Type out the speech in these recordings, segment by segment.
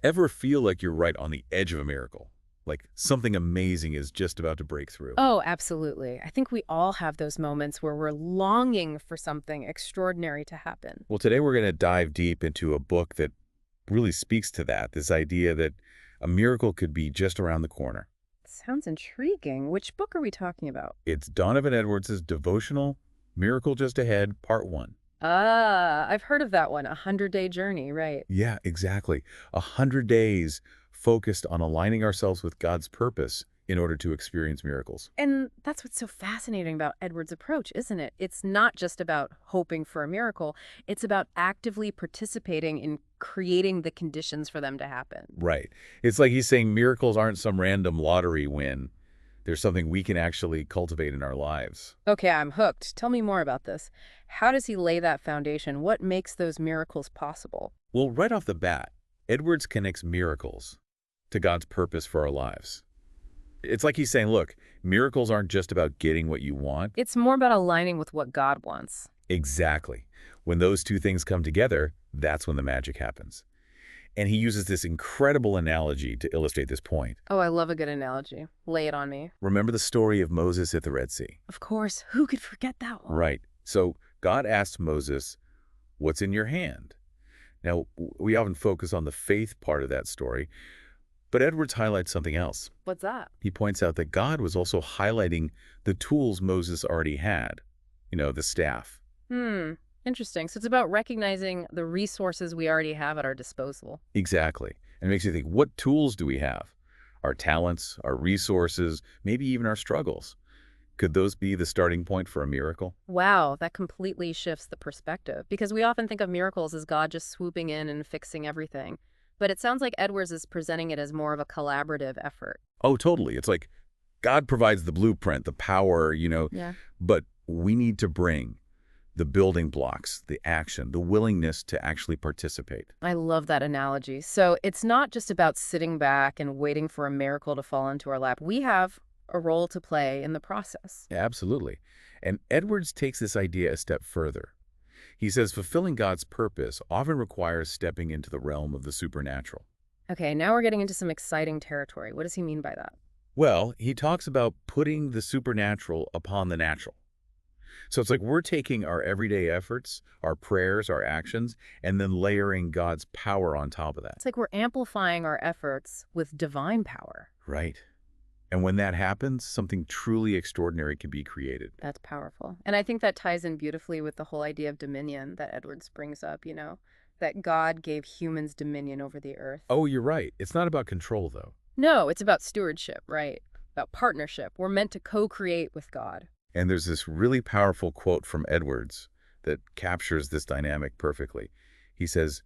Ever feel like you're right on the edge of a miracle? Like something amazing is just about to break through? Oh, absolutely. I think we all have those moments where we're longing for something extraordinary to happen. Well, today we're going to dive deep into a book that really speaks to that, this idea that a miracle could be just around the corner. Sounds intriguing. Which book are we talking about? It's Donovan Edwards' devotional, Miracle Just Ahead, Part 1. I've heard of that one, A 100-Day Journey, right. Yeah, exactly. 100 days focused on aligning ourselves with God's purpose in order to experience miracles. And that's what's so fascinating about Edward's approach, isn't it? It's not just about hoping for a miracle, it's about actively participating in creating the conditions for them to happen. Right. It's like he's saying miracles aren't some random lottery win. There's something we can actually cultivate in our lives. Okay, I'm hooked. Tell me more about this. How does he lay that foundation? What makes those miracles possible? Well, right off the bat, Edwards connects miracles to God's purpose for our lives. It's like he's saying, look, miracles aren't just about getting what you want. It's more about aligning with what God wants. Exactly. When those two things come together, that's when the magic happens. And he uses this incredible analogy to illustrate this point. Oh, I love a good analogy. Lay it on me. Remember the story of Moses at the Red Sea? Of course, who could forget that one? Right. So God asked Moses, what's in your hand? Now, we often focus on the faith part of that story, but Edwards highlights something else. What's that? He points out that God was also highlighting the tools Moses already had, the staff. Hmm. Interesting. So it's about recognizing the resources we already have at our disposal. Exactly. And it makes you think, what tools do we have? Our talents, our resources, maybe even our struggles. Could those be the starting point for a miracle? Wow, that completely shifts the perspective because we often think of miracles as God just swooping in and fixing everything. But it sounds like Edwards is presenting it as more of a collaborative effort. Oh, totally. It's like God provides the blueprint, the power, Yeah. but we need to bring the building blocks, the action, the willingness to actually participate. I love that analogy. So it's not just about sitting back and waiting for a miracle to fall into our lap. We have a role to play in the process. Absolutely. And Edwards takes this idea a step further. He says fulfilling God's purpose often requires stepping into the realm of the supernatural. Okay, now we're getting into some exciting territory. What does he mean by that? Well, he talks about putting the supernatural upon the natural. So it's like we're taking our everyday efforts, our prayers, our actions, and then layering God's power on top of that. It's like we're amplifying our efforts with divine power. Right. And when that happens, something truly extraordinary can be created. That's powerful. And I think that ties in beautifully with the whole idea of dominion that Edwards brings up, that God gave humans dominion over the earth. Oh, you're right. It's not about control, though. No, it's about stewardship, right? About partnership. We're meant to co-create with God. And there's this really powerful quote from Edwards that captures this dynamic perfectly. He says,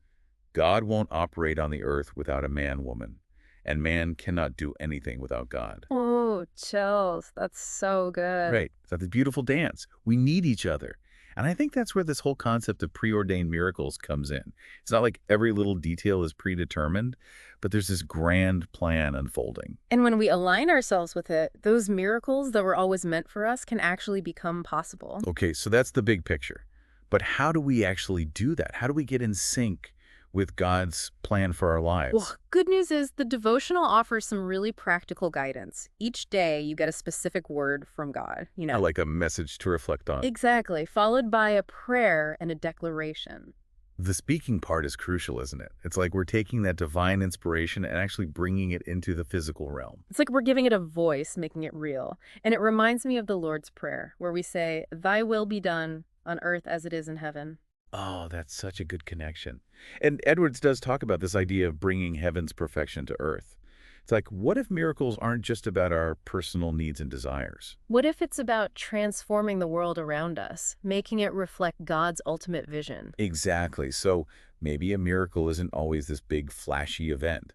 God won't operate on the earth without a man-woman, and man cannot do anything without God. Oh, chills. That's so good. Right. It's like this beautiful dance. We need each other. And I think that's where this whole concept of preordained miracles comes in. It's not like every little detail is predetermined, but there's this grand plan unfolding. And when we align ourselves with it, those miracles that were always meant for us can actually become possible. Okay, so that's the big picture. But how do we actually do that? How do we get in sync with God's plan for our Well, lives? good news is the devotional offers some really practical guidance. Each day you get a specific word from God. Like a message to reflect on. Exactly, followed by a prayer and a declaration. The speaking part is crucial, isn't it? It's like we're taking that divine inspiration and actually bringing it into the physical realm. It's like we're giving it a voice, making it real. And it reminds me of the Lord's Prayer, where we say, Thy will be done on earth as it is in heaven. Oh, that's such a good connection. And Edwards does talk about this idea of bringing heaven's perfection to earth. It's like, what if miracles aren't just about our personal needs and desires? What if it's about transforming the world around us, making it reflect God's ultimate vision? Exactly. So maybe a miracle isn't always this big flashy event.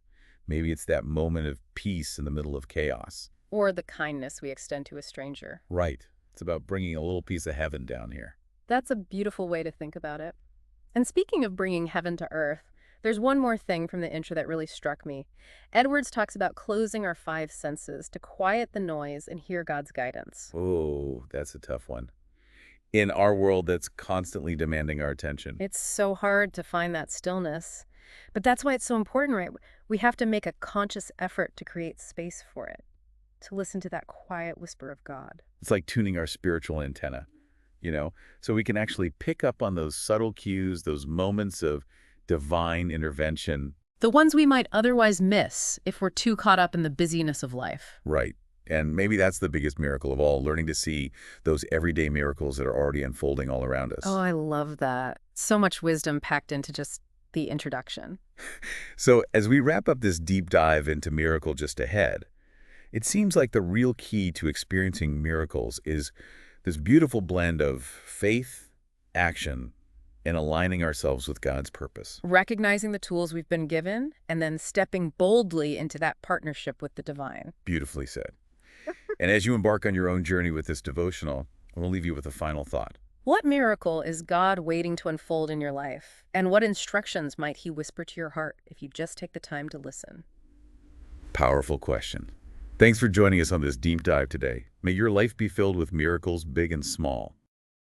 Maybe it's that moment of peace in the middle of chaos. Or the kindness we extend to a stranger. Right. It's about bringing a little piece of heaven down here. That's a beautiful way to think about it. And speaking of bringing heaven to earth, there's one more thing from the intro that really struck me. Edwards talks about closing our five senses to quiet the noise and hear God's guidance. Oh, that's a tough one. In our world that's constantly demanding our attention. It's so hard to find that stillness. But that's why it's so important, right? We have to make a conscious effort to create space for it, to listen to that quiet whisper of God. It's like tuning our spiritual antenna, so we can actually pick up on those subtle cues, those moments of divine intervention. The ones we might otherwise miss if we're too caught up in the busyness of life. Right. And maybe that's the biggest miracle of all, learning to see those everyday miracles that are already unfolding all around us. Oh, I love that. So much wisdom packed into just the introduction. So as we wrap up this deep dive into miracle just ahead, it seems like the real key to experiencing miracles is this beautiful blend of faith, action, and aligning ourselves with God's purpose. Recognizing the tools we've been given and then stepping boldly into that partnership with the divine. Beautifully said. And as you embark on your own journey with this devotional, I want to leave you with a final thought. What miracle is God waiting to unfold in your life? And what instructions might he whisper to your heart if you just take the time to listen? Powerful question. Thanks for joining us on this deep dive today. May your life be filled with miracles big and small.